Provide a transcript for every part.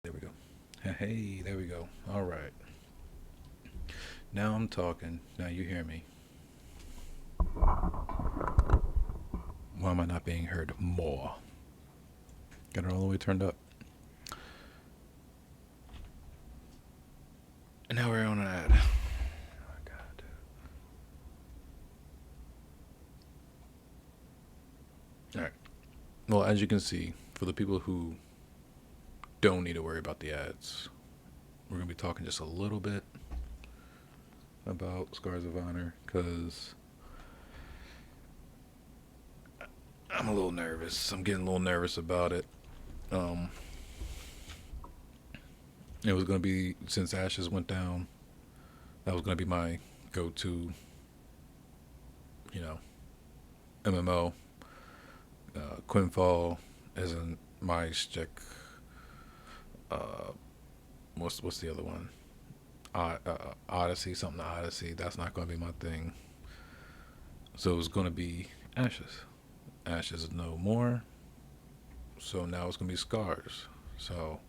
There we go. Hey, there we go. All right. Now I'm talking. Now you hear me. Why am I not being heard more? Got it all the way turned up. And now we're on an ad. Oh, God. All right. Well, as you can see, for the people who don't need to worry about the ads, we're going to be talking just a little bit about Scars of Honor because I'm a little nervous. I'm getting a little nervous about it. Um, it was going to be, since Ashes went down, that was going to be my go-to, you know, MMO. Quinfall isn't my stick. Uh, what's the other one? Odyssey, something to Odyssey. That's not going to be my thing. So it's going to be Ashes. Ashes is no more. So now it's going to be Scars. So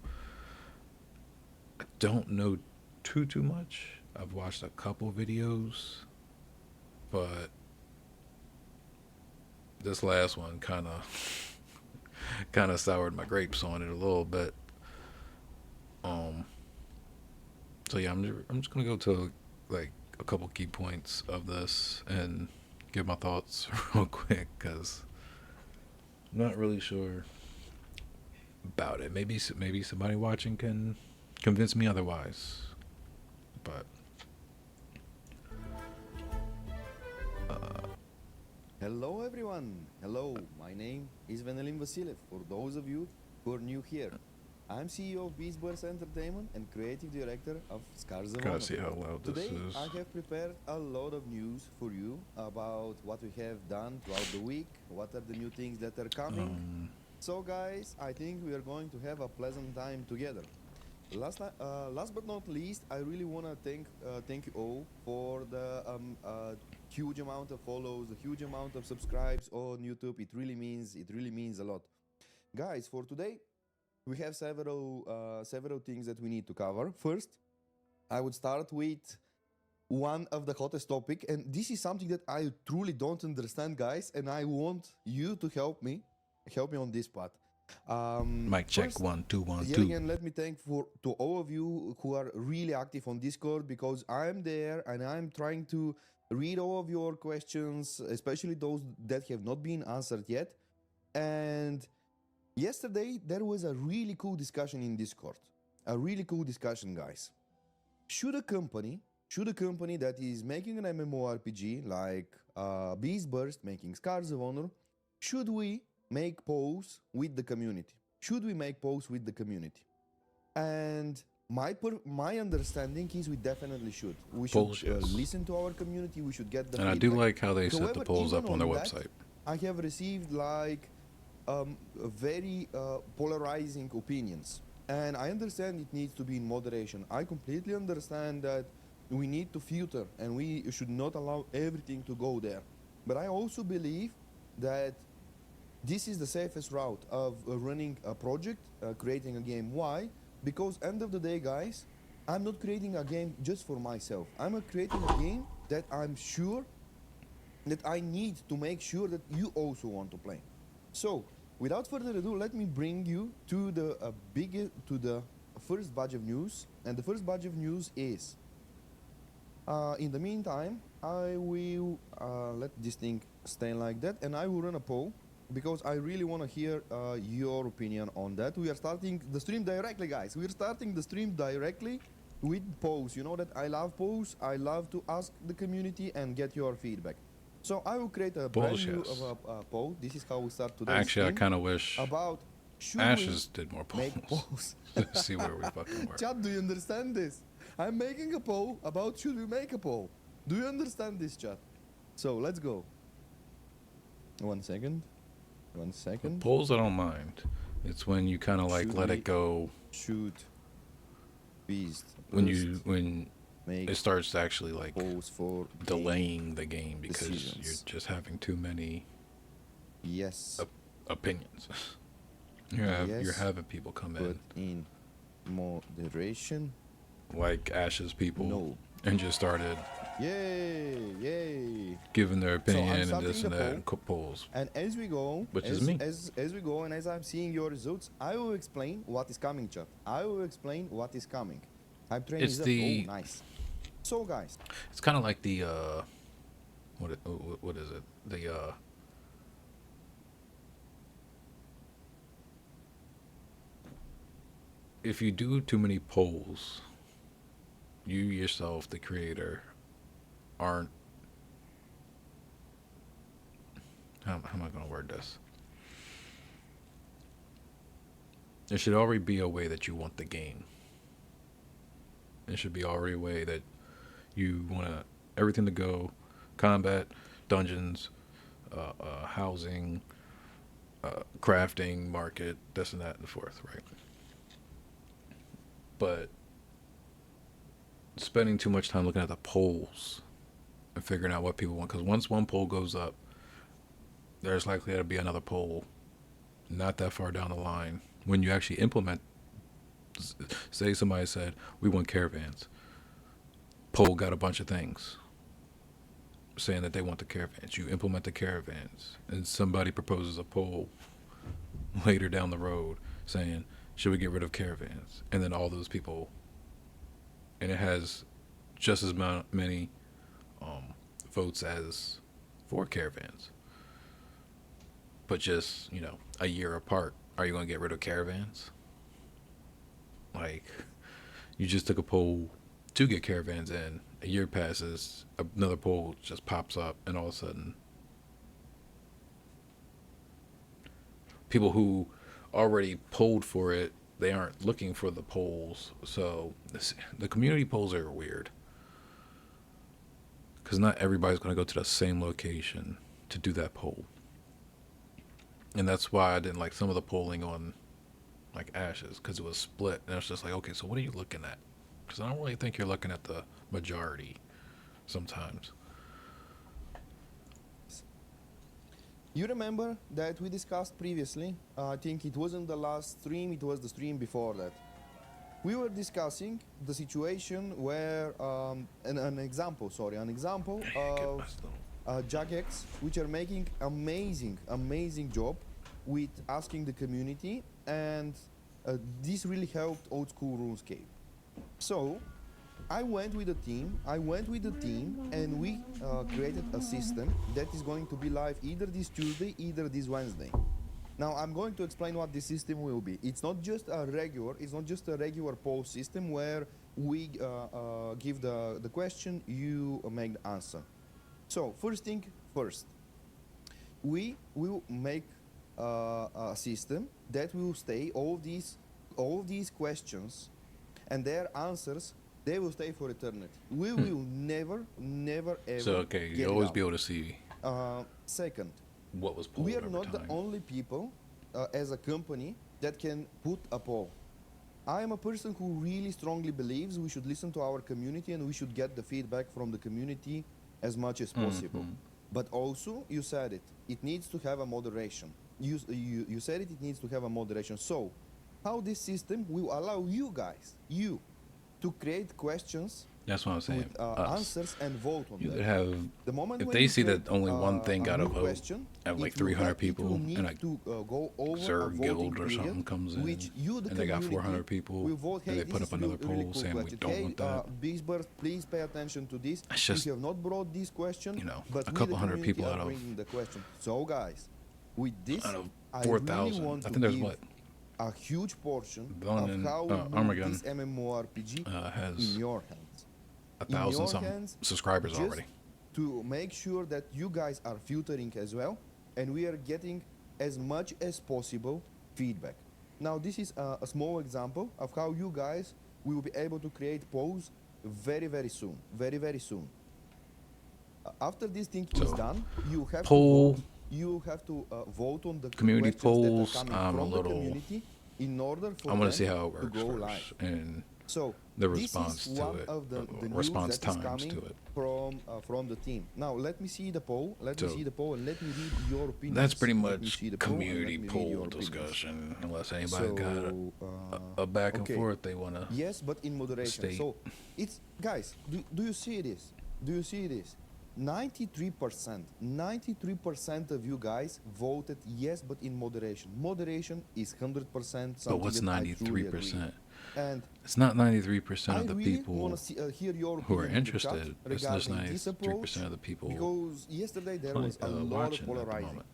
I don't know too much. I've watched a couple videos, but this last one kind of soured my grapes on it a little bit. Um, so yeah, I'm just gonna go to like a couple key points of this and give my thoughts real quick because I'm not really sure about it. Maybe somebody watching can convince me otherwise. But uh, Hello everyone. Hello, my name is Venelim Vasilev. For those of you who are new here, I'm CEO of Beastburst Entertainment and Creative Director of Scars of gotta Honor. see how loud this Today, I is. have prepared a lot of news for you about what we have done throughout the week, what are the new things that are coming. Um, So guys, I think we are going to have a pleasant time together. Last but not least, I really want to thank you all for the huge amount of follows, the huge amount of subscribes on YouTube. It really means a lot, guys. For today, we have several things that we need to cover. First, I would start with one of the hottest topic, and this is something that I truly don't understand, guys, and I want you to help me on this part. Mic check First, one two one yet two. again, let me thank for to all of you who are really active on Discord, because I'm there and I'm trying to read all of your questions, especially those that have not been answered yet. And yesterday there was a really cool discussion in Discord. A really cool discussion, guys. Should a company should a company that is making an MMORPG like Beast Burst making Scars of Honor, should we make polls with the community? Should we make polls with the community? And my understanding is we definitely should. We should Polls, yes. listen to our community. We should get the And I do feedback. like how they set the However, polls even up on their on that, website. I have received like very polarizing opinions, and I understand it needs to be in moderation. I completely understand that we need to filter, and we should not allow everything to go there. But I also believe that this is the safest route of running a project, creating a game. Why? Because end of the day, guys, I'm not creating a game just for myself. I'm creating a game that I'm sure that I need to make sure that you also want to play. So, without further ado, let me bring you to the first batch of news, and the first batch of news is. In the meantime, I will let this thing stay like that, and I will run a poll because I really want to hear your opinion on that. We are starting the stream directly, guys. We are starting the stream directly with polls. You know that I love polls. I love to ask the community and get your feedback. So I will create a brand Polls, new yes. poll. This is how we start today's Actually, I stream kind of wish about should we Ashes did more make polls polls. to see where we fucking were. Chat, do you understand this? I'm making a poll about should we make a poll. Do you understand this, chat? So let's go. 1 second. 1 second. Polls, I don't mind. It's when you kind of like Should let we it go shoot beast when make it starts to actually like polls for delaying the game because you're decisions? just having too many Yes. opinions. You're Yes. having people come Put in in Moderation. like Ash's people, No. and just started Yay! Yay! giving their So I'm opinion and starting this the and that poll, and polls, and as we go, which is me. as we go, and as I'm seeing your results, I will explain what is coming, chat. I will explain what is coming. Hype train It's is up. the Oh, nice. So guys, it's kind of like the what is it? The if you do too many polls, you yourself, the creator, aren't. How am I going to word this? There should already be a way that you want the game. There should be already a way that you want everything to go: combat, dungeons, housing, crafting, market, this and that and the fourth, right? But spending too much time looking at the polls and figuring out what people want, because once one poll goes up, there's likely to be another poll not that far down the line when you actually implement. Say somebody said we want caravans, poll got a bunch of things saying that they want the caravans. You implement the caravans, and somebody proposes a poll later down the road saying, should we get rid of caravans? And then all those people, and it has just as many votes as for caravans, but just, a year apart. Are you going to get rid of caravans? Like, you just took a poll to get caravans in. A year passes, another poll just pops up, and all of a sudden, people who already polled for it, they aren't looking for the polls. So the community polls are weird, because not everybody's going to go to the same location to do that poll. And that's why I didn't like some of the polling on like Ashes, because it was split. And it's just like, okay, so what are you looking at? Because I don't really think you're looking at the majority sometimes. you remember that we discussed previously, I think it wasn't the last stream, it was the stream before that. We were discussing the situation where, an example of Jagex, which are making amazing job with asking the community, and this really helped old school RuneScape. So I went with the team, and we created a system that is going to be live either this Tuesday, either this Wednesday. Now I'm going to explain what this system will be. It's not just a regular poll system where we give the question, you make the answer. So first thing first, we will make a system that will stay all these questions and their answers. They will stay for eternity. We will never ever. So okay, you always be able to see second, what was polled we are over not time. the only people as a company that can put a poll. I am a person who really strongly believes we should listen to our community and we should get the feedback from the community as much as possible. But also, you said it needs to have a moderation. You said it needs to have a moderation. So, how this system will allow you guys, to create questions That's what I'm saying. with Us. answers and vote on You them. could have, The moment if when they you see that create, only one thing got a new vote, question, have like it will 300 have- it will people, need and like to go over a Zerg voting Guild or period, something comes in, which you, the and they got community, 400 people, will vote, and hey, they put this up is another really poll cool saying we question. don't Hey, want that. Beastburst, please pay attention to this. It's just, You have not brought this question, but a we, couple the hundred community, people are out of bringing the question. So, guys, with this, out of I really 4,000. want I to think there's give what a huge portion Bone of and how we move Armagon this MMORPG in has your hands. 1,000 something hands, subscribers just already. to make sure that you guys are filtering as well, and we are getting as much as possible feedback. Now, this is a small example of how you guys will be able to create polls very soon. Very soon. After this thing is So, done, you have poll, to vote. You have to vote on the community questions that polls. are coming I'm a from the little. community in order for I want them to see how it to works go first, live. and So The this is response to one it, of the news response that is times to coming it. from the team. Now let me see the poll. Let me So see the poll and let me read your that's opinions. pretty Let me much see the poll and let community me read poll your opinions. discussion. Unless anybody got So a back and okay, forth they want to yes, but in moderation. state. So it's guys. Do you see this? Do you see this? 93% of you guys voted yes, but in moderation. Moderation is 100% But something what's that I truly agree. 93%? And It's not 93% I of the really want people to hear your who are opinion in the chat interested. It's just regarding this 93% approach, of the people because yesterday there was a lot of watching at the polarizing, moment,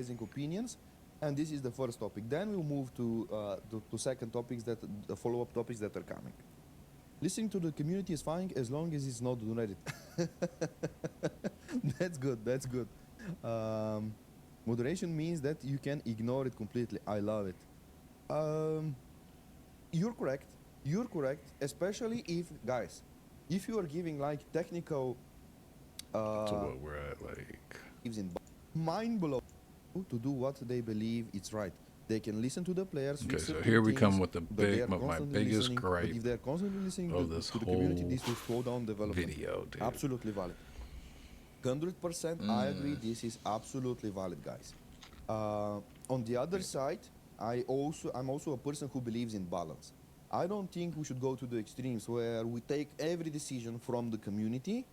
right? opinions, and this is the first topic. Then we'll move to second topics, that the follow-up topics that are coming. Listening to the community is fine as long as it's not donated. That's good. That's good. Um, Moderation means that you can ignore it completely. I love it. Um, you're correct. You're correct. Especially if, guys, if you are giving like technical So uh, what we're at, like, gives in mind blow to do what they believe it's right. They can listen to the players, okay, fix so certain here we come things, with but they are my constantly biggest listening. But gripe if they're constantly listening of this to the community, whole this will slow down development. video, dude. Absolutely valid. 100%, I agree. This is absolutely valid, guys. On the other side, I'm also a person who believes in balance. I don't think we should go to the extremes where we take every decision from the community,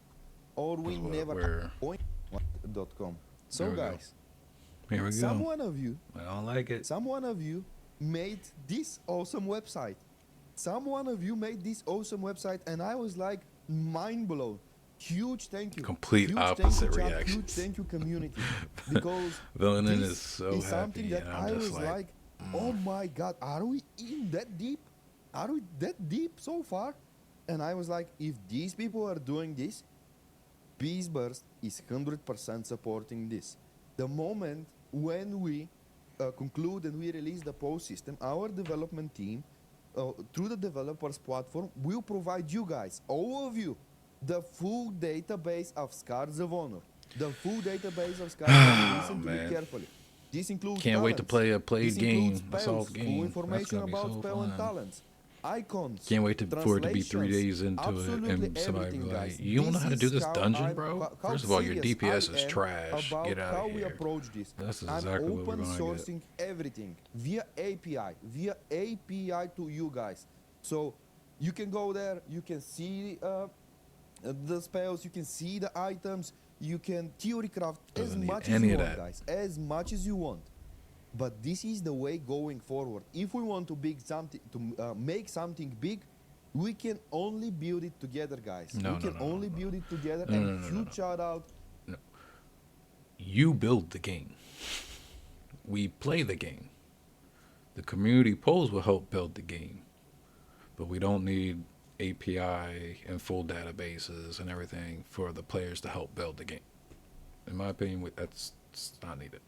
or we Is what never we're. point.com. There So, we go. guys, Here we some go. one of you, I don't like it. someone of you made this awesome website. Someone of you made this awesome website, and I was like mind blown. Huge thank you. Complete Huge opposite thank you, chat. Huge reactions. thank you, community. Because Villain this is so is something happy, that and I'm I just was like, oh my God, are we in that deep? Are we that deep so far? And I was like, if these people are doing this, Beastburst is 100% supporting this. The moment when we conclude and we release the post system, our development team, through the developers platform, will provide you guys, all of you, the full database of Scars of Honor. The full database of Scars of Honor. Listen to me man. carefully. This includes Can't wait to talents. play a This includes game, a spells, soft full game. That's information gonna be about so spell and fun. talents, icons, Can't wait for it to be 3 translations, days into it, absolutely and somebody be everything, guys. like, "You don't know This how to do is this dungeon, I'm bro? how First of all, your serious I DPS is am trash. about Get out how of we here." approach this. That's I'm exactly what we're open gonna get. sourcing everything via API to you guys. So you can go there, you can see the spells, you can see the items, you can theory craft as Doesn't need much as any you of want, that. guys, as much as you want. But this is the way going forward. If we want to make something big, we can only build it together, guys. No, We no, can no, only no, build it together. no, And no, no, no, huge no. shout out. You build the game. We play the game. The community polls will help build the game, but we don't need API and full databases and everything for the players to help build the game. In my opinion, that's not needed.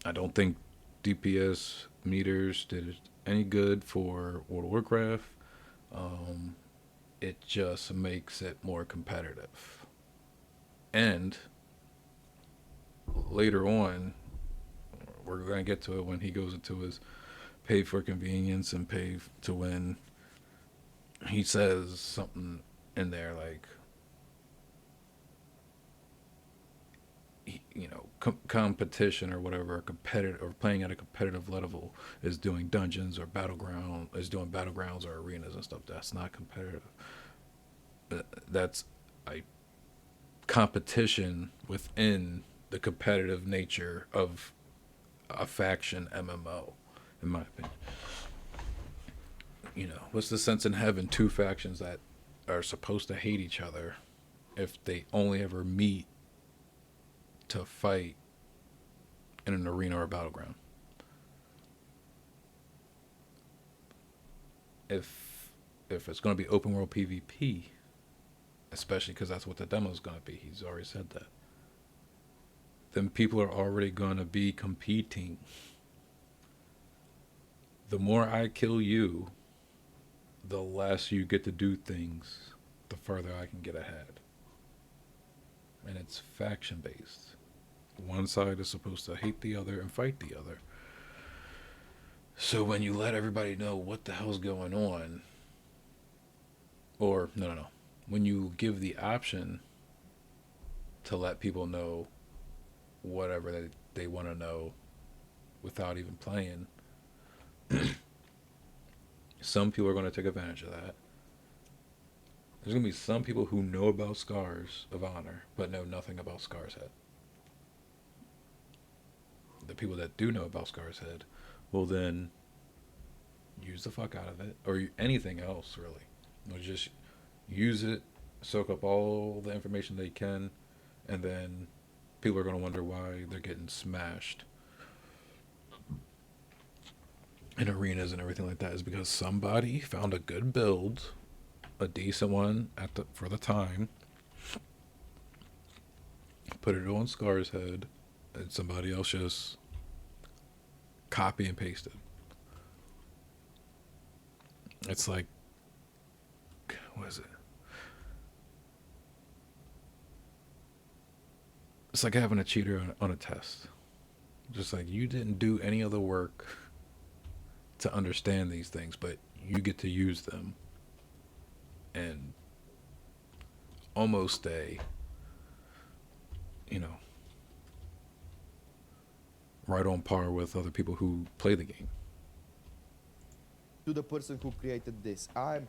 I don't think DPS meters did any good for World of Warcraft. It just makes it more competitive. And later on, we're going to get to it when he goes into his pay for convenience and pay to win. He says something in there like, competition or whatever, competitive or playing at a competitive level is doing dungeons or doing battlegrounds or arenas and stuff. That's not competitive. That's a competition within the competitive nature of a faction MMO, in my opinion. What's the sense in having two factions that are supposed to hate each other if they only ever meet to fight in an arena or a battleground? If it's going to be open world PvP, especially because that's what the demo is going to be, he's already said that, then people are already going to be competing. The more I kill you, the less you get to do things, the further I can get ahead. And it's faction based. One side is supposed to hate the other and fight the other. So when you let everybody know what the hell's going on, or no, no, no, when you give the option to let people know whatever they want to know without even playing, some people are going to take advantage of that. There's going to be some people who know about Scars of Honor, but know nothing about Scar's Head. The people that do know about Scar's Head will then use the fuck out of it, or anything else, really. They'll just use it, soak up all the information they can, and then people are going to wonder why they're getting smashed in arenas and everything like that is because somebody found a good build, a decent one for the time, put it on Scar's Head, and somebody else just copy and pasted. It's like, what is it? It's like having a cheater on a test. Just like you didn't do any of the work to understand these things, but you get to use them and almost stay, you know, right on par with other people who play the game. To the person who created this, I'm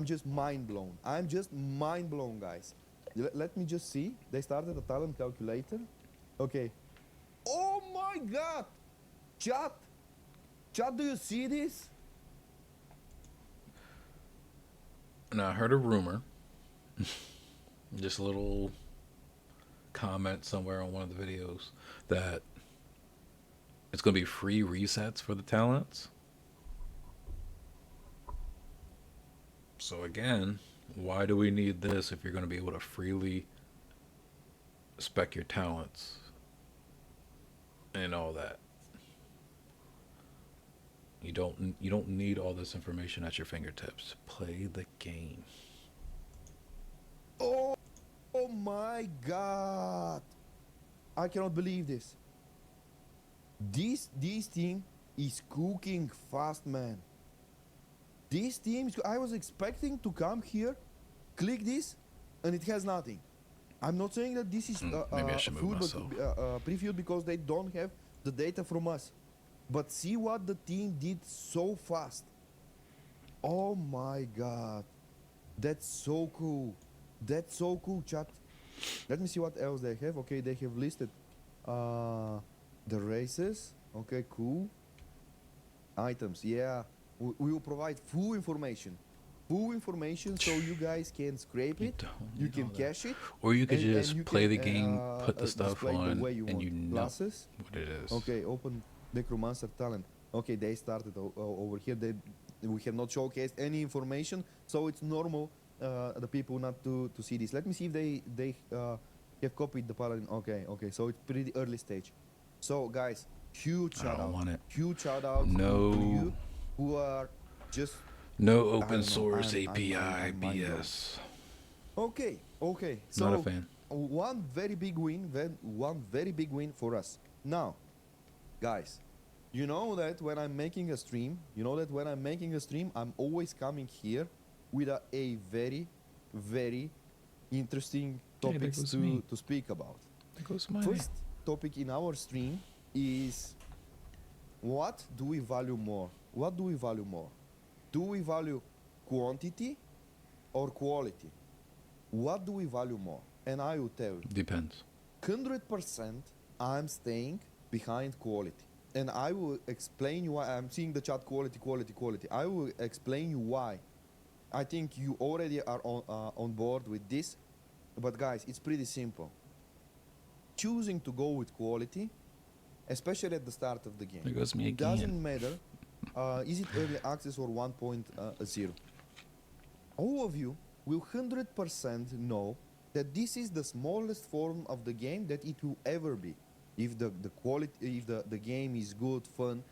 just mind blown. I'm just mind blown, guys. Let me just see. They started a talent calculator. Okay. Oh my God! Chat! Chat, do you see this? Now I heard a rumor, just a little comment somewhere on one of the videos, that it's going to be free resets for the talents. So again, why do we need this if you're going to be able to freely spec your talents and all that? You don't need all this information at your fingertips. Play the game. Oh, oh my God! I cannot believe this. This team is cooking fast, man. This team, I was expecting to come here, click this, and it has nothing. I'm not saying that this is Maybe I should move myself. previewed because they don't have the data from us. But see what the team did so fast. Oh my God. That's so cool. That's so cool, chat. Let me see what else they have. Okay, they have listed the races. Okay, cool. Items, yeah. We will provide full information. Full information so you guys can scrape it. You can cache it. Or you could just you play can, the game, put the stuff on, the way you and want. you know Classes. what it is. Okay, open Necromancer talent. Okay, they started over here. We have not showcased any information, so it's normal the people not to see this. Let me see if they have copied the paladin. Okay, so it's pretty early stage. So guys, huge shout out. Huge shout out to you who are just no open source API BS. Okay. So not a fan. One very big win for us. Now, guys, you know that when I'm making a stream, I'm always coming here with a very, very interesting topics to speak about. First topic in our stream is, what do we value more? Do we value quantity or quality? What do we value more? And I will tell you. Depends. 100% I'm staying behind quality. And I will explain you why. I'm seeing the chat quality. I will explain you why. I think you already are on board with this. But guys, it's pretty simple. Choosing to go with quality, especially at the start of the game. There goes me again. Doesn't matter. Is it early access or 1.0? All of you will 100% know that this is the smallest form of the game that it will ever be. If the quality, if the game is good, fun,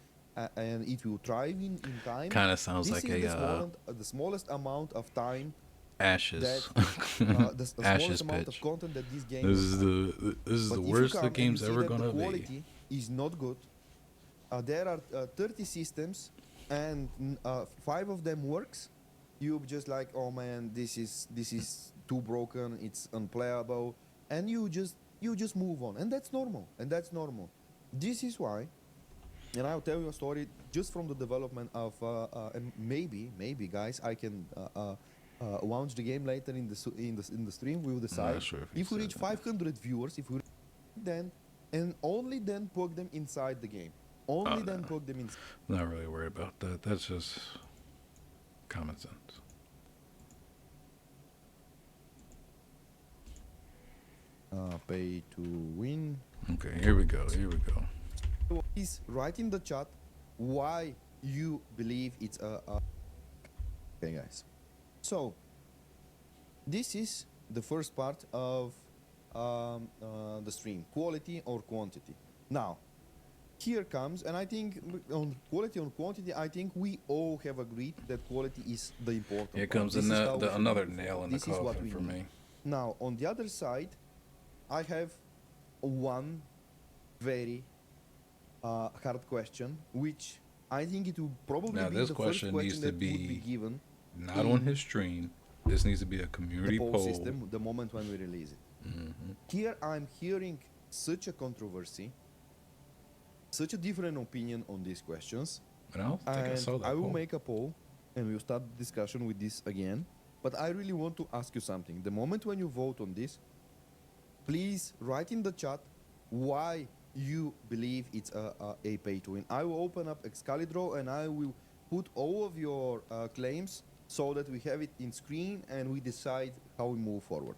and it will thrive in time. Kind of sounds like the smallest amount of time. Ashes. The Ashes smallest amount pitch. of content that this game. This is the worst the game's ever gonna be. Quality is not good. there are 30 systems and 5 of them works, you just like, oh man, this is too broken, it's unplayable, and you just move on, and that's normal, this is why. And I'll tell you a story just from the development of and maybe guys, I can launch the game later in the stream. We'll I'm not decide sure if he if we said reach that. 500 viewers, if we then and only then plug them inside the game. Only then No, plug them inside. not really worried about that. That's just common sense. Pay to win. Okay, here we go. Here we go. Please write in the chat why you believe it's a. Okay, guys. So this is the first part of the stream: quality or quantity. Now, here comes, and I think on quality and quantity, I think we all have agreed that quality is the important Here part. comes This is how we should another move nail forward. in the This is what coffin we for need. me. Now, on the other side, I have one very hard question, which I think it will probably Now, be this the question first needs question to that would be be given not on in his stream. This needs to be a the community poll poll. system the moment when we release it. Here I'm hearing such a controversy, such a different opinion on these questions, And I don't think I and saw that I will poll. make a poll and we'll start the discussion with this again. But I really want to ask you something. The moment when you vote on this, please write in the chat why you believe it's a pay to win. I will open up Excalibur and I will put all of your claims so that we have it in screen and we decide how we move forward.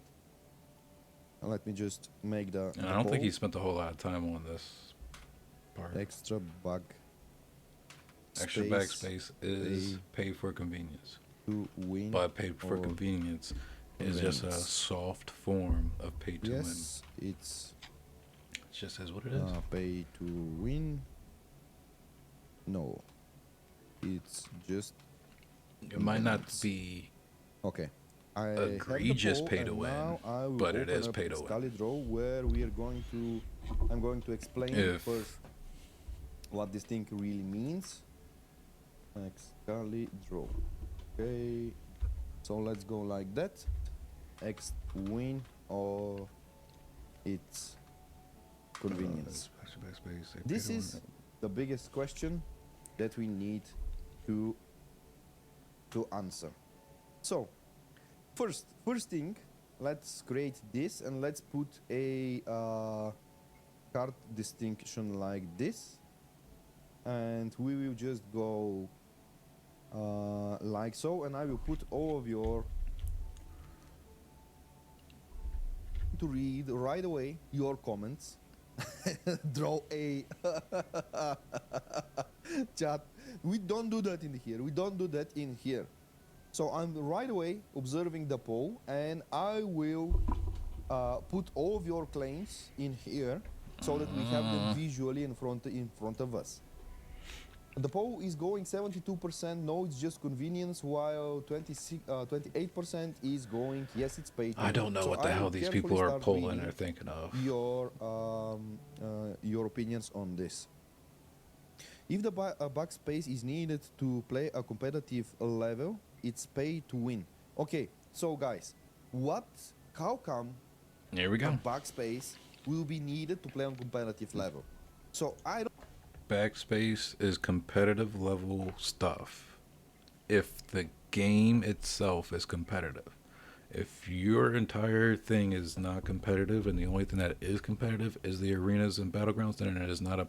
Let me just make the, And the I don't think poll. he spent a whole lot of time on this part. Extra bug Extra space backspace is pay paid for convenience. to win. But paid for or convenience is just a convenience. soft form of pay to win. Yes, it's It just says what it is. pay to win. No, it's just It might not convenience. be Okay. I have the egregious poll, pay to and win, now I will but it open is up pay to win. Excalibur, where we are going to. I'm going to explain If- first what this thing really means. Excalibur. Okay. So let's go like that. X win or it's convenience. Extra backspace, they pay This to win. is the biggest question that we need to answer. So, first thing, let's create this and let's put a card distinction like this, and we will just go like so, and I will put all of your to read right away your comments. Draw a chat. We don't do that in here. We don't do that in here. So I'm right away observing the poll, and I will put all of your claims in here so that we have them visually in front of us. The poll is going 72%. No, it's just convenience, while 28% is going yes, it's paid. I don't know So what the I hell will these carefully people are start polling reading or thinking of. your opinions on this. If the backspace is needed to play a competitive level, it's pay to win. Okay, so guys, how come Here we a go. backspace will be needed to play on competitive level? So I don't. Backspace is competitive level stuff. If the game itself is competitive. If your entire thing is not competitive and the only thing that is competitive is the arenas and battlegrounds, then it is not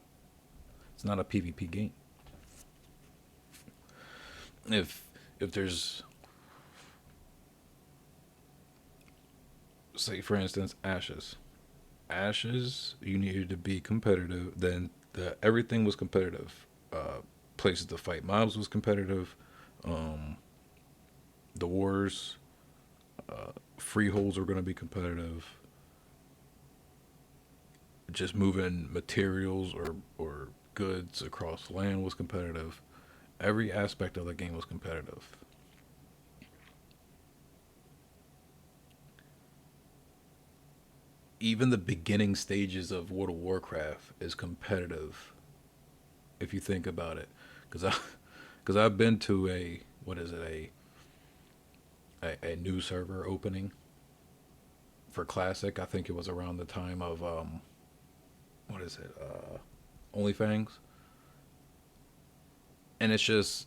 it's not a PvP game. If there's, say for instance, Ashes, you needed to be competitive. Then everything was competitive. Places to fight mobs was competitive. The wars, freeholds were going to be competitive. Just moving materials or goods across land was competitive. Every aspect of the game was competitive. Even the beginning stages of World of Warcraft is competitive if you think about it, because I because I've been to a what is it a new server opening for Classic. I think it was around the time of what is it OnlyFans, and it's just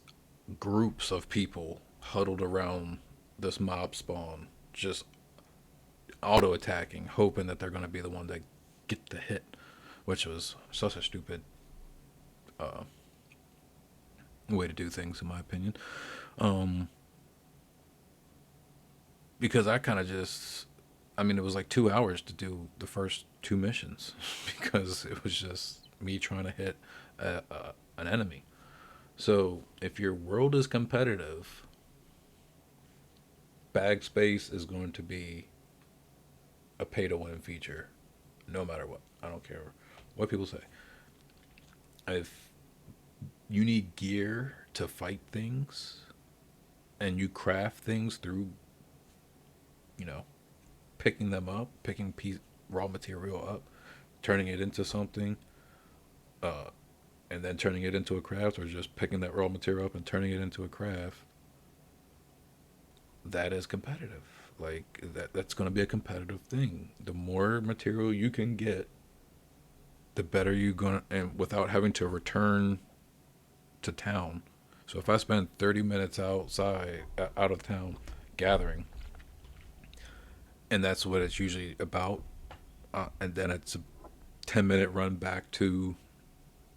groups of people huddled around this mob spawn, just auto attacking, hoping that they're going to be the one that get the hit, which was such a stupid uh, way to do things, in my opinion. Um, because I kind of just, I mean, it was like 2 hours to do the first two missions because it was just me trying to hit an enemy. So if your world is competitive, bag space is going to be a pay to win feature, no matter what. I don't care what people say. If you need gear to fight things and you craft things through, you know, picking them up, picking raw material up, turning it into something, uh, and then turning it into a craft, or just picking that raw material up and turning it into a craft, that is competitive. Like that's going to be a competitive thing. The more material you can get, the better you're going to, and without having to return to town. So if I spend 30 minutes outside, out of town, gathering, and that's what it's usually about, and then it's a 10-minute run back to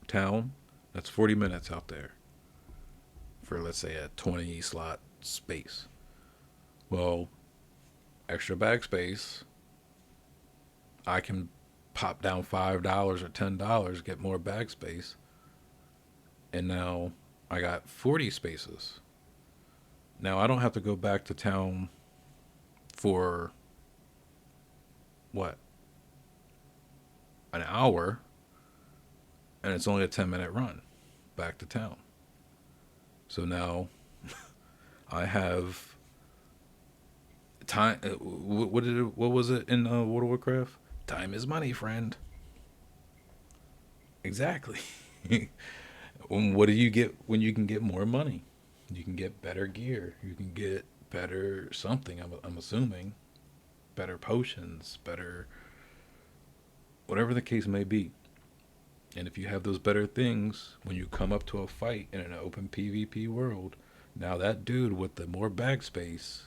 town, that's 40 minutes out there for, let's say, a 20 slot space. Well, extra bag space, I can pop down $5 or $10, get more bag space, and now I got 40 spaces. Now I don't have to go back to town for what, an hour, and it's only a 10-minute run back to town. So now I have time. What did it? What was it in World of Warcraft? Time is money, friend. Exactly. What do you get when you can get more money? You can get better gear. You can get better something. I'm assuming better potions, better whatever the case may be. And if you have those better things, when you come up to a fight in an open PvP world, now that dude with the more bag space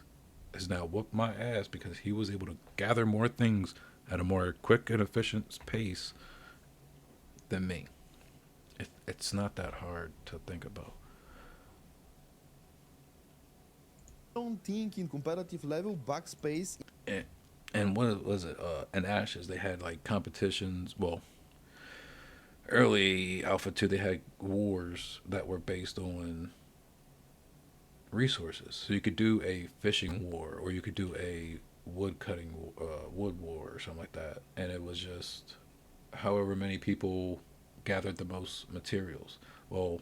has now whooped my ass because he was able to gather more things at a more quick and efficient pace than me. It's not that hard to think about. I don't think in competitive level backspace. And, and what was it? In Ashes, they had like competitions. Well, early Alpha 2, they had wars that were based on resources. So you could do a fishing war, or you could do a wood cutting, wood war, or something like that. And it was just however many people gathered the most materials. Well,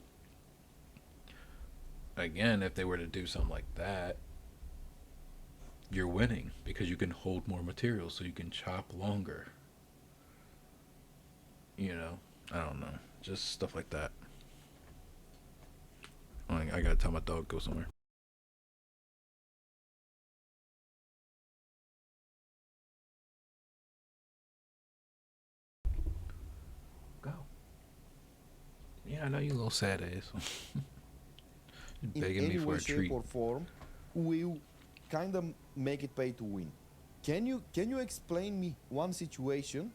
again, if they were to do something like that, you're winning because you can hold more materials, so you can chop longer. You know, I don't know, just stuff like that. I gotta tell my dog go somewhere. Go. Yeah, I know you little sad ass. In Begging me any for way, a shape, treat. or form will kind of make it pay to win. Can you explain me one situation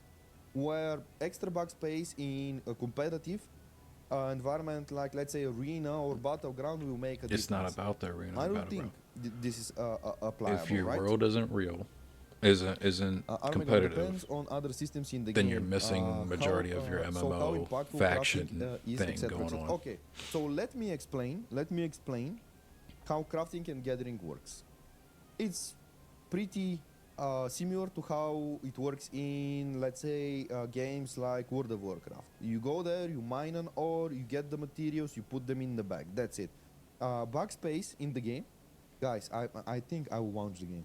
where extra backspace in a competitive environment like, let's say, arena or battleground will make a It's not difference? about the arena I or don't think battleground. this is If applicable, your right? world isn't real, isn't Armageddon depends competitive, on other systems in the then you're game. missing How majority of your how MMO impactful crafting faction is, thing etc. going etc. on. Okay, so let me explain. Let me explain how crafting and gathering works. It's pretty similar to how it works in, let's say, games like World of Warcraft. You go there, you mine an ore, you get the materials, you put them in the bag. That's it. Backspace in the game, guys. I think I will launch the game.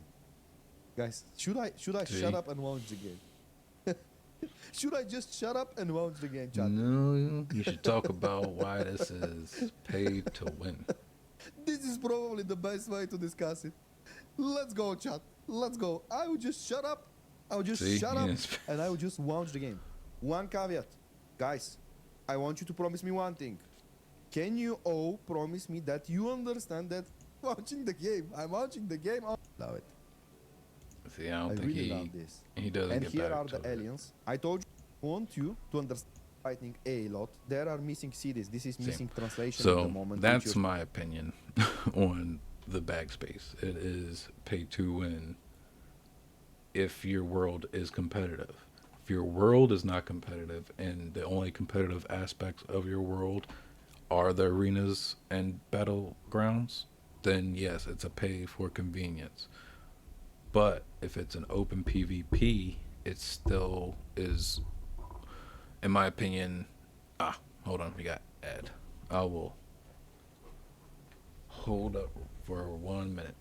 Guys, should I shut See, up and launch the game? Should I just shut up and launch the game, chat? No, you should talk about why this is pay to win. This is probably the best way to discuss it. Let's go, chat. Let's go. I would just shut up. I would just See? shut up Yes. and I would just launch the game. One caveat. Guys, I want you to promise me one thing. Can you all promise me that you understand that launching the game? I'm launching the game. I love it. See, I don't I think really love this. he doesn't And get here back are to the it. aliens. I told you, I want you to understand fighting a lot. There are missing cities. This is missing translation at the So moment. that's my opinion on the bag space. It is pay to win if your world is competitive. If your world is not competitive and the only competitive aspects of your world are the arenas and battlegrounds, then yes, it's a pay for convenience. But if it's an open PvP, it still is, in my opinion. Hold on, we got Ed. I will hold up for 1 minute.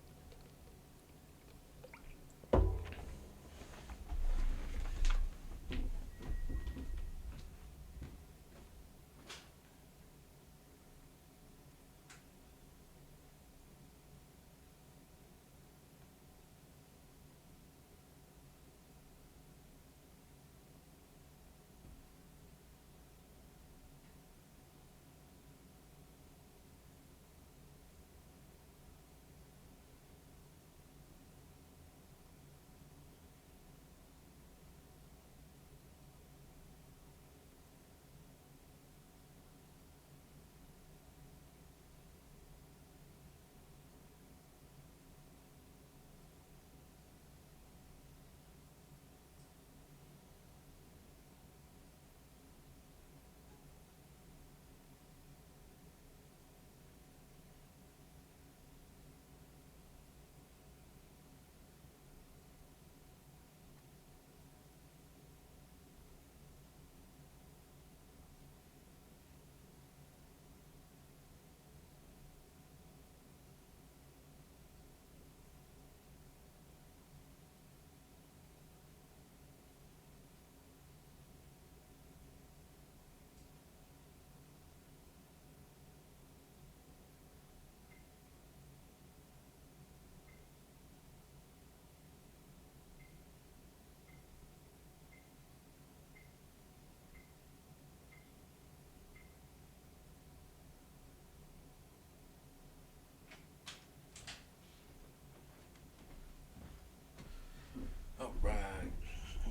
All right,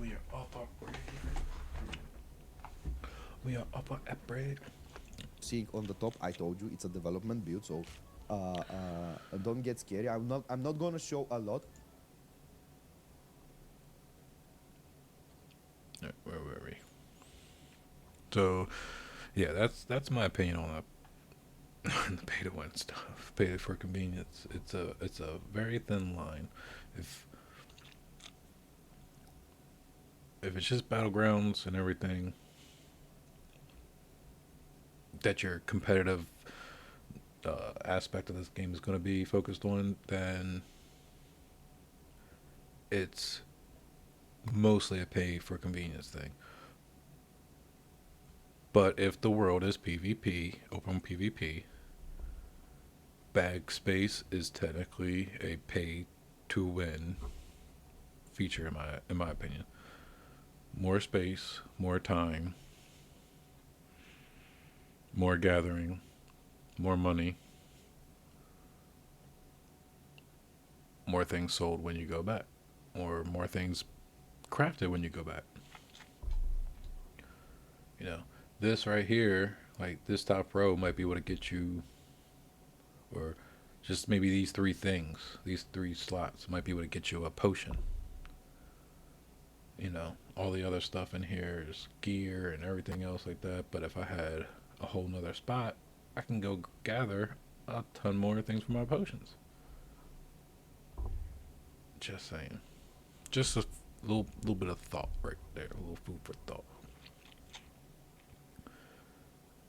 we are up our break. We are up our break. seeing on the top. I told you it's a development build, so don't get scary. I'm not gonna show a lot. Where were we? So, yeah, that's my opinion on the pay to win stuff. Pay for convenience. It's a very thin line. If if it's just battlegrounds and everything that your competitive aspect of this game is going to be focused on, then it's mostly a pay for convenience thing. But if the world is PvP, open PvP, bag space is technically a pay to win feature in my opinion. More space, more time, more gathering, more money, more things sold when you go back, or more things crafted when you go back. You know, this right here, like this top row, might be able to get you, or just maybe these three things, these three slots might be able to get you a potion. You know, all the other stuff in here is gear and everything else like that. But if I had a whole nother spot, I can go gather a ton more things for my potions. Just saying. Just a little bit of thought right there, a little food for thought.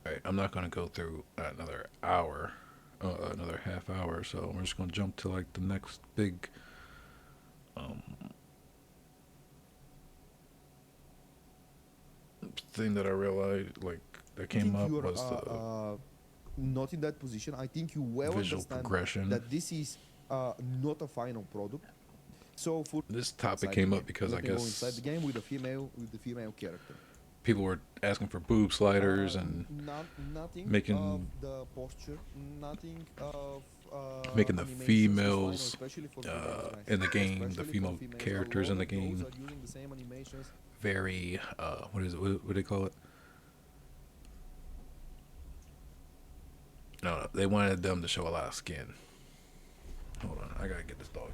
All right, I'm not gonna go through another hour, another half hour. So we're just gonna jump to like the next big um, thing that I realized, like, that I came think up you are was the not in that position. I think you well visual understand progression. that this is not a final product. So for This topic inside the came up game, because I let me go inside guess the game with the female character. people were asking for boob sliders and Nothing of making the posture, nothing of making the animations is final, females especially for females, guys. in the game, the Especially for female females, a characters lot in the of those game, are using the same animations. very what is it? What do they call it? No, they wanted them to show a lot of skin. Hold on, I gotta get this dog.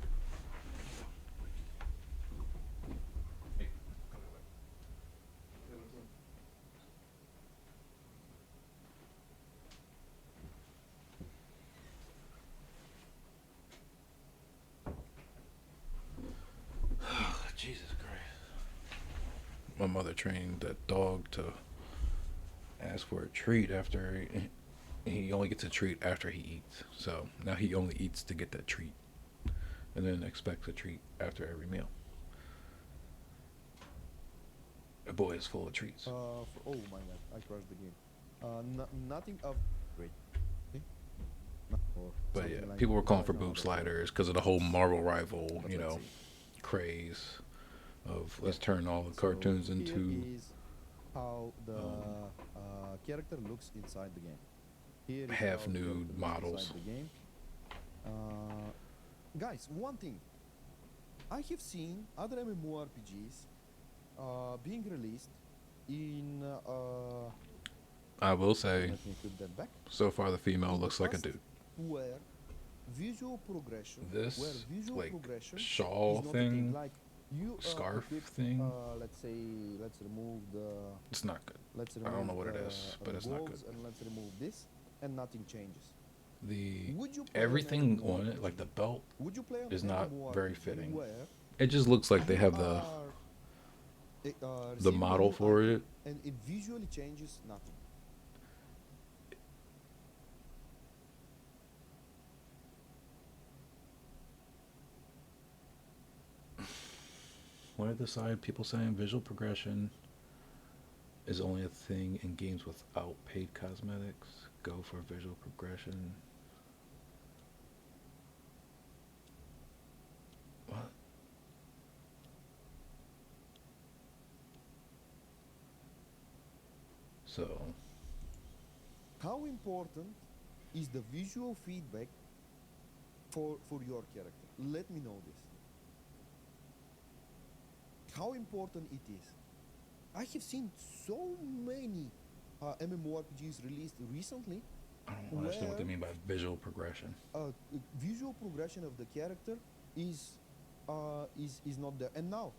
Jesus Christ! My mother trained that dog to ask for a treat after he only gets a treat after he eats. So now he only eats to get that treat, and then expects a treat after every meal. A boy is full of treats. Oh my god, I crashed the game. Nothing of great. Okay? Or But yeah, something like people were calling for no, boob that's not. sliders because of the whole Marvel rival, But let's see. craze of Yeah. let's turn all the So cartoons here into. is how the Um, character looks inside the game. Here is Half how the character nude looks models. inside the game. Uh, Guys, one thing. I have seen other MMORPGs being released in. I will say, Let me put that back. so far the female In the looks like a past, dude. where visual progression, where This visual like progression shawl is not a thing. thing, Like you scarf equip, thing, let's say, let's remove the, it's not good. let's I don't know remove what it is, but the it's not good. walls and let's remove this, and nothing changes. The Would you play everything an on it, like the MMORPG? belt, Would you play an is not very MMORPG fitting. where It just looks like they you have are the receiving a model new for item it. and it visually changes nothing? What are the side people saying? Visual progression is only a thing in games without paid cosmetics. Go for visual progression. What? So, How important is the visual feedback for your character? Let me know this. How important it is. I have seen so many MMORPGs released recently. I don't understand what they mean by visual progression. Visual progression of the character is not there. And now,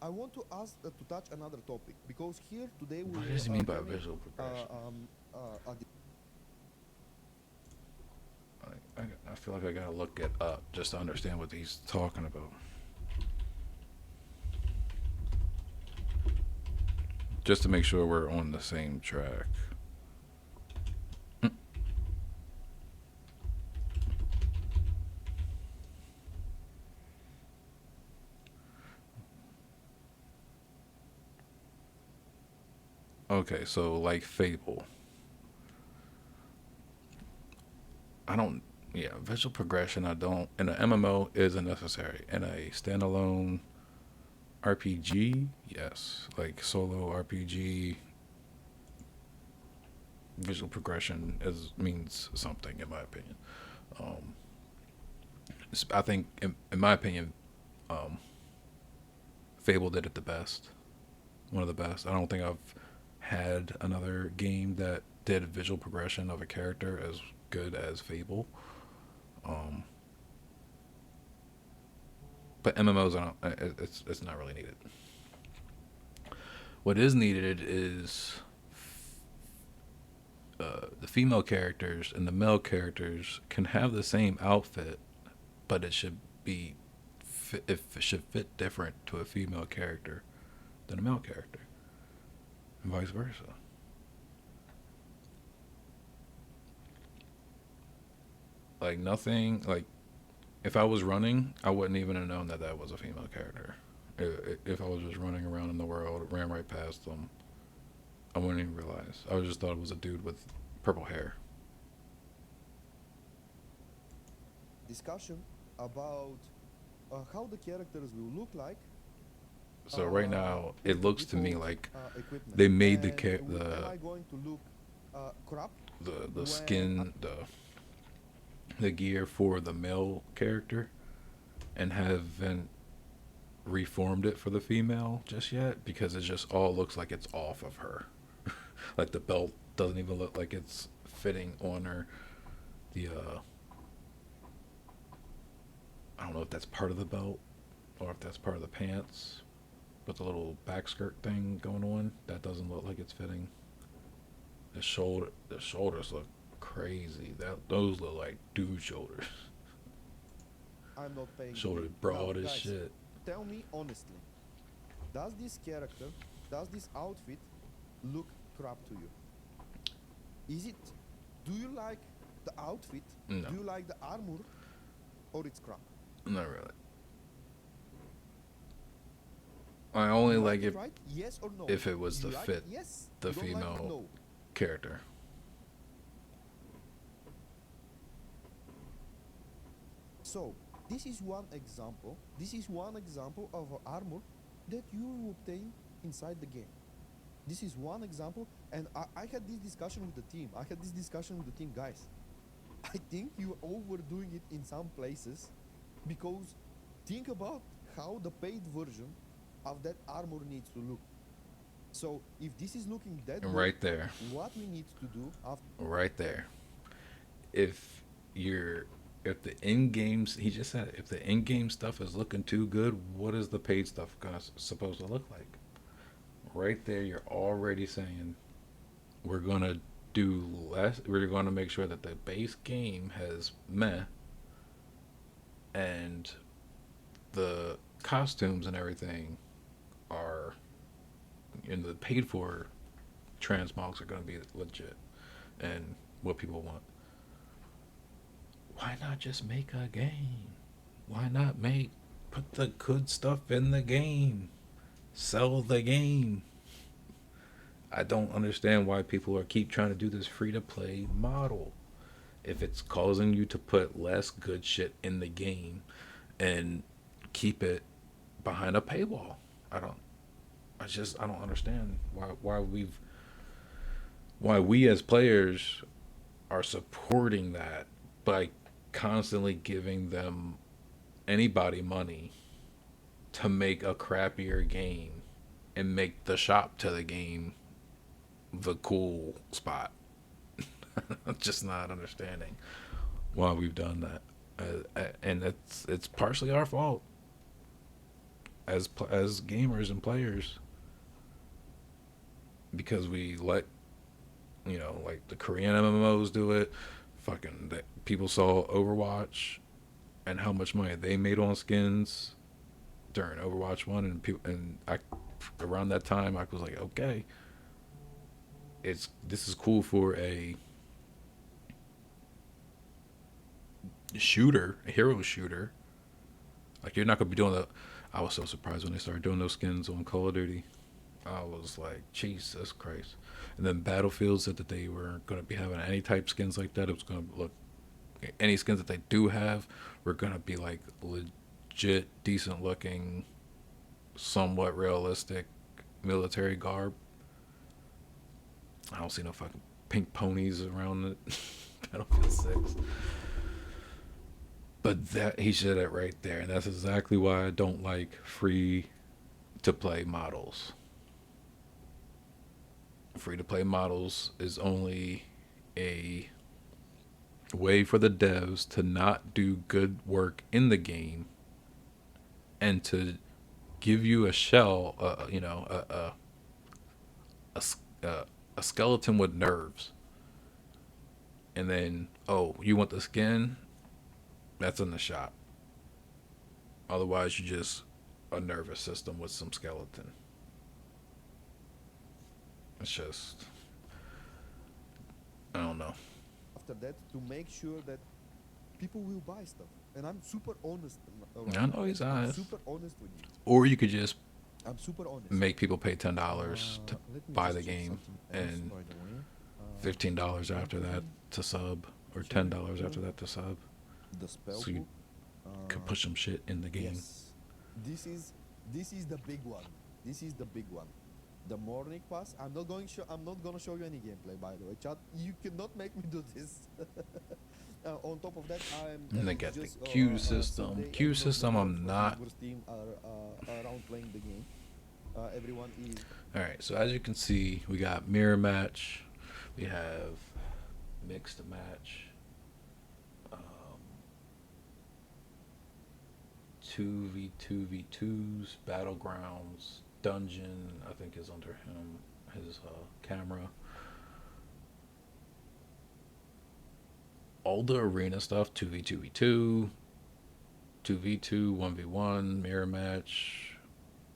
I want to ask to touch another topic because here today we What does he mean by having, visual progression? a I feel like I gotta look it up just to understand what he's talking about. Just to make sure we're on the same track. Okay, so like Fable. I don't. Yeah, visual progression. I don't. In an MMO isn't necessary. In a standalone RPG, yes, like solo RPG, visual progression is means something in my opinion. Um, I think, in my opinion, um, Fable did it the best. One of the best. I don't think I've had another game that did visual progression of a character as good as Fable. Um, but MMOs, I don't. It's not really needed. What is needed is the female characters and the male characters can have the same outfit, but it should be it should fit different to a female character than a male character, and vice versa. Like nothing. Like if I was running, I wouldn't even have known that that was a female character. If I was just running around in the world, ran right past them, I wouldn't even realize. I just thought it was a dude with purple hair. Discussion about how the characters will look like So right now, with it the looks to me default like equipment. they made And am I going to look crap the when skin the gear for the male character and haven't reformed it for the female just yet because it just all looks like it's off of her. Like the belt doesn't even look like it's fitting on her. The I don't know if that's part of the belt or if that's part of the pants, but the little back skirt thing going on that doesn't look like it's fitting. The shoulders look crazy. Those look like dude shoulders. I'm not paying the bill? Shoulders Now, broad as guys, shit. tell me honestly, does this character, does this outfit look crap to you? Is it, do you like the outfit? No, Do you like the armor? Or it's crap? not really. I only You like like it, it right? Yes or no? if it was You to like it? fit Yes. the You don't like it? female No. character. So, this is one example. This is one example of an armor that you will obtain inside the game. This is one example, and I had this discussion with the team. I had this discussion with the team, guys. I think you're overdoing it in some places because think about how the paid version of that armor needs to look. So if this is looking that And good, right there, what we need to do after right there. If you're if the in games he just said it, if the in game stuff is looking too good, what is the paid stuff gonna supposed to look like? Right there, you're already saying we're gonna do less. We're gonna make sure that the base game has meh and the costumes and everything are and the paid for transmogs are gonna be legit and what people want. Why not just make a game? Why not put the good stuff in the game? Sell the game. I don't understand why people are keep trying to do this free to play model. If it's causing you to put less good shit in the game and keep it behind a paywall. I don't I don't understand why we as players are supporting that by constantly giving them anybody money to make a crappier game and make the shop to the game the cool spot. I'm just not understanding why we've done that, and it's partially our fault as gamers and players because we let like the Korean MMOs do it. Fucking that people saw Overwatch and how much money they made on skins during Overwatch 1 and I around that time I was like, okay, this is cool for a shooter, a hero shooter. Like you're not gonna be doing the I was so surprised when they started doing those skins on Call of Duty. I was like, Jesus Christ. And then Battlefield said that they weren't going to be having any type skins like that. It was going to look, any skins that they do have were going to be like legit, decent looking, somewhat realistic military garb. I don't see no fucking pink ponies around it. Battlefield 6. But he said it right there. And that's exactly why I don't like free to play models. Free to play models is only a way for the devs to not do good work in the game and to give you a shell, a skeleton with nerves. And then, oh, you want the skin? That's in the shop. Otherwise, you just a nervous system with some skeleton. It's just, I don't know. after that to make sure that people will buy stuff. And I'm super honest right I now. know he's I'm honest. super honest with you. Or you could just I'm super honest. make people pay $10 to Let me buy just the check game something else, and by the way. $15 after that Inventory, to sub, or $10 character, after that to sub, the spell so you book. could Uh, push some shit in the game. yes, this is this is the big one. This is the big one. The morning pass. I'm not gonna show you any gameplay, by the way. Chat. You cannot make me do this. On top of that, And they it's get the just queue system. Sunday Queue and not system, the I'm rest of not. YouTubers team are around playing the game. Everyone is All right, so as you can see, we got mirror match, we have mixed match, 2v2v2s, battlegrounds, dungeon. I think is under him, his camera. All the arena stuff: 2v2v2, 2v2, 1v1, mirror match,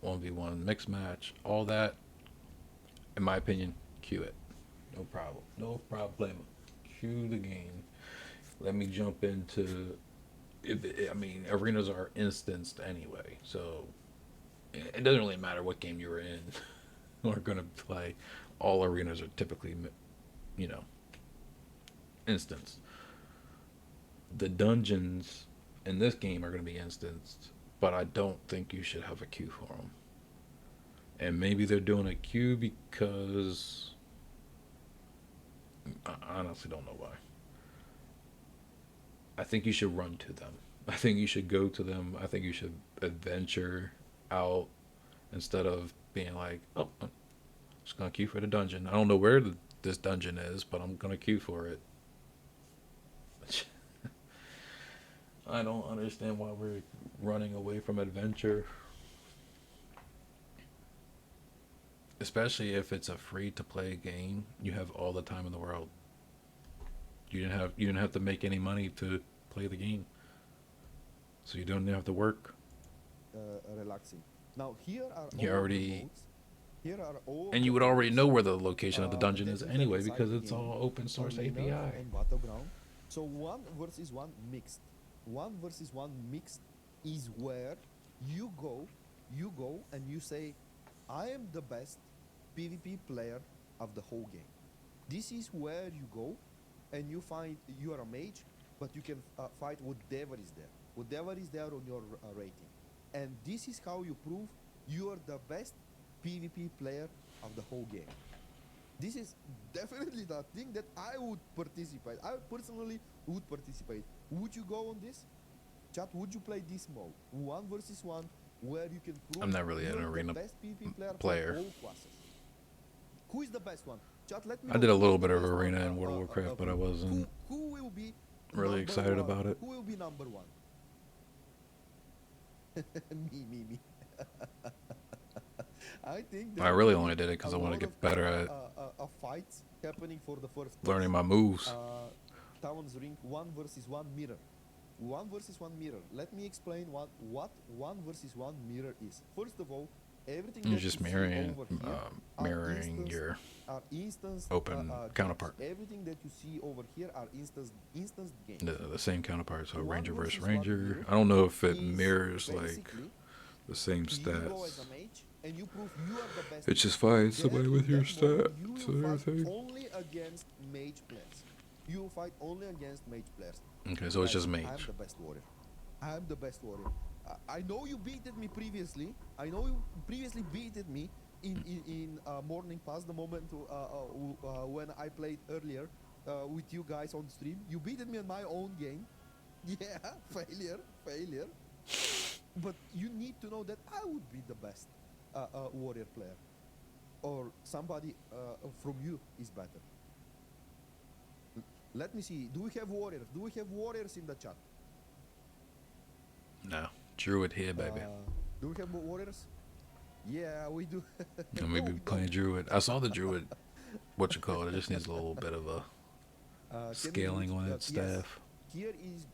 1v1 mixed match. All that, in my opinion, queue it. No problem. No problem. Queue the game. Let me jump into. I mean, arenas are instanced anyway, so it doesn't really matter what game you're in or gonna play. All arenas are typically, you know, instanced. The dungeons in this game are gonna be instanced, but I don't think you should have a queue for them. And maybe they're doing a queue because I honestly don't know why. I think you should run to them. I think you should go to them. I think you should adventure out instead of being like, oh, I'm just gonna queue for the dungeon. I don't know where this dungeon is, but I'm gonna queue for it. I don't understand why we're running away from adventure, especially if it's a free to play game. You have all the time in the world. You didn't have to make any money to play the game, so you don't have to work. relaxing. Now here are You all the already modes. Here are all And the you would already modes know where the location of the dungeon that is we have anyway inside because the it's game. all open source Arena API. and battleground. So 1 versus 1 mixed. 1 versus 1 mixed is where you go and you say, I am the best PvP player of the whole game. This is where you go and you find you are a mage, but you can fight whatever is there. Whatever is there on your rating. And this is how you prove you are the best PvP player of the whole game. This is definitely the thing that I would participate. I personally would participate. Would you go on this? Chat, would you play this mode? 1 versus 1, where you can prove I'm not really an you're arena the best PvP player player. for all classes. Who is the best one? Chat, let me I know did a who little is the bit of best one, arena in World of Warcraft, but I you. wasn't Who will be really number excited one? about it. Who will be number one? Me. I think I there really will only be did it a because I want to lot get better at of fights happening for the first place. learning my moves. Talon's Ring 1 versus 1 mirror. 1 versus 1 mirror. Let me explain what 1 versus 1 mirror is. First of all, everything You're that just you see mirroring, over here mirroring your are instance open counterpart. Everything that you see over here are instance games. The same counterpart. So Ranger versus 1 versus 1 Ranger. mirror I don't know if it is mirrors like basically the same you go as stats. a mage and you prove you are the best It's just mage. fine. There Somebody in with your that moment, you stats will and fight everything. only against mage players. You will fight only against mage players. Okay, so it's just I'm mage. the best warrior. I'm the best warrior. I know you beated me previously. I know you previously beated me in Morning Pass, the moment when I played earlier with you guys on stream. You beated me in my own game. Yeah, failure. But you need to know that I would be the best warrior player. Or somebody from you is better. Let me see. Do we have warriors? Do we have warriors in the chat? No, Druid here, baby. Do we have warriors? Yeah, we do. And we be playing Druid. I saw the Druid. What you call it? It just needs a little bit of a scaling on its staff. Yes. Here is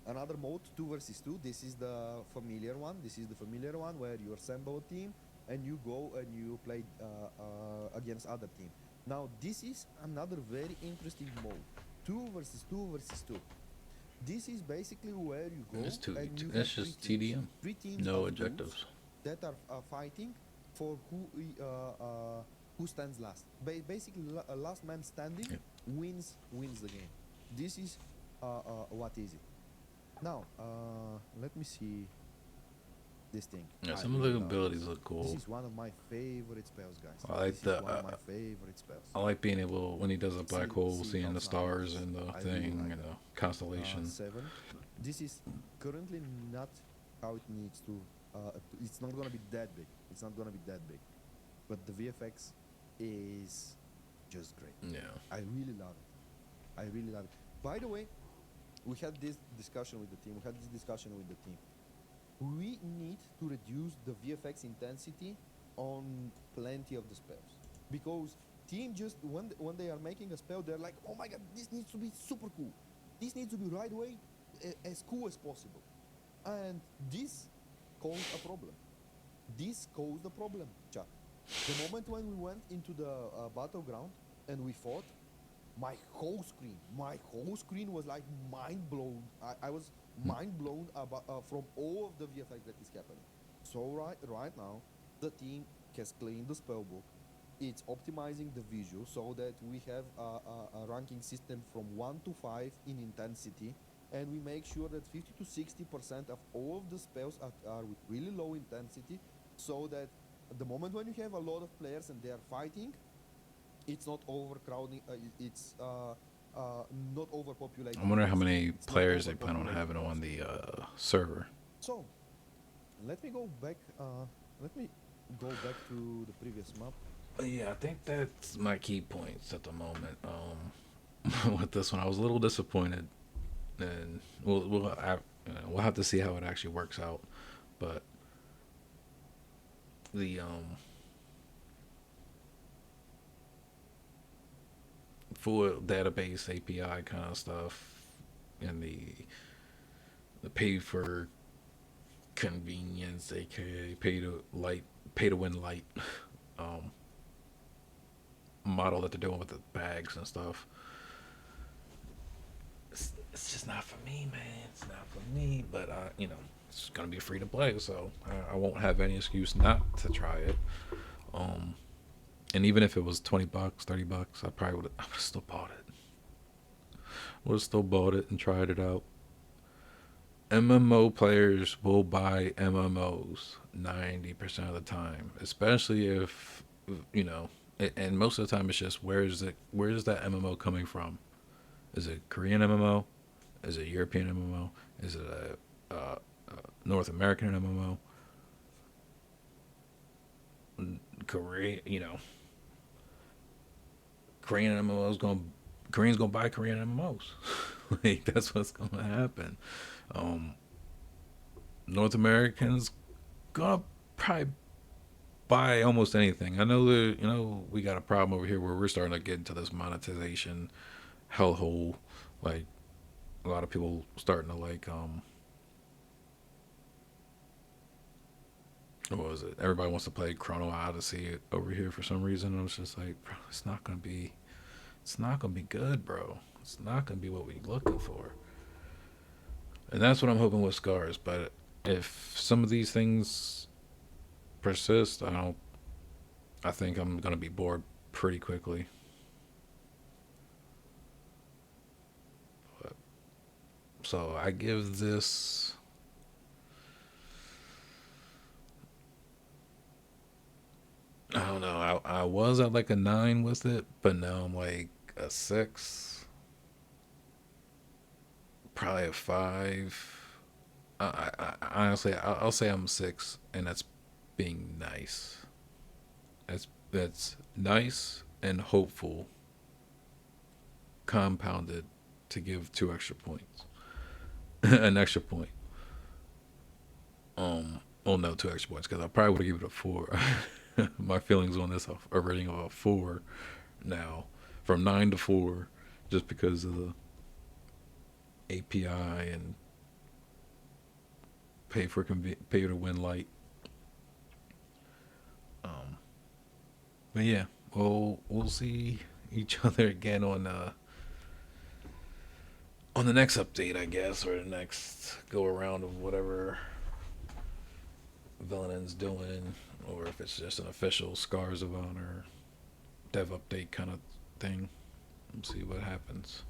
another mode, 2 versus 2. This is the familiar one. This is the familiar one where you assemble a team and you go and you play against other team. Now this is another very interesting mode, 2 versus 2. This is basically where you go It's and you it's have just three teams. TDM. 3 teams No of objectives. that are fighting for who stands last. Basically, last man standing Yeah. wins the game. This is what is it. Now, let me see this thing. Yeah, I some of really the love abilities this. look This cool. is one of my favorite spells, guys. I like This is the one of my favorite spells. I like being able when he does a black hole, See how seeing the now it stars looks. and the I really thing like and that. the constellation. 7. This is currently not how it needs to. It's not gonna be that big. It's not gonna be that big, but the VFX is just great. Yeah. I really love it. I really love it. By the way, we had this discussion with the team. We had this discussion with the team. We need to reduce the VFX intensity on plenty of the spells because team just when they are making a spell, they're like, oh my god, this needs to be super cool. This needs to be right away as cool as possible, and this caused a problem. This caused a problem, chat. The moment when we went into the battleground and we fought, my whole screen was like mind blown. I was mind blown about from all of the VFX that is happening. So right now, the team has cleaned the spell book. It's optimizing the visual so that we have a ranking system from 1 to 5 in intensity, and we make sure that 50 to 60% of all of the spells are with really low intensity, so that at the moment when you have a lot of players and they are fighting, it's not overcrowding. It's not overpopulating I wonder the how game. many It's not players they plan on overpopulating having the on game. the server. So let me go back. Let me go back to the previous map. Yeah, I think that's my key points at the moment. With this one, I was a little disappointed, and we'll have to see how it actually works out. But the full database API kind of stuff, and the pay for convenience, aka pay to win light, um, model that they're doing with the bags and stuff. It's just not for me, man. It's not for me. But it's gonna be free to play, so I won't have any excuse not to try it. Um, and even if it was $20, $30, I probably would have still bought it. Would have still bought it and tried it out. MMO players will buy MMOs 90% of the time, especially if you know. And most of the time, it's just where's that MMO coming from? Is it Korean MMO? Is it European MMO? Is it a North American MMO? Korea, Korean MMOs going Koreans gonna buy Korean MMOs. Like that's what's gonna happen. Um, North Americans gonna probably buy almost anything. I know that we got a problem over here where we're starting to get into this monetization hellhole. Like a lot of people starting to like what was it? Everybody wants to play Chrono Odyssey over here for some reason. I was just like, bro, it's not gonna be good, bro. It's not gonna be what we're looking for. And that's what I'm hoping with Scars. But if some of these things persist, I think I'm gonna be bored pretty quickly. But, so I give this. I don't know. I was at like a 9 with it, but now I'm like a 6, probably a 5. Honestly, I'll say I'm 6, and that's being nice. That's nice and hopeful, compounded to give 2 extra points, an extra point. Well, no, 2 extra points because I probably would have given it a 4. My feelings on this are a rating of a 4 now, from 9 to 4, just because of the API and pay to win light. Um, but yeah, we'll see each other again on the next update, I guess, or the next go around of whatever Villain's doing, or if it's just an official Scars of Honor dev update kind of thing. We'll see what happens.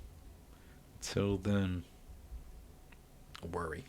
Till then, worry.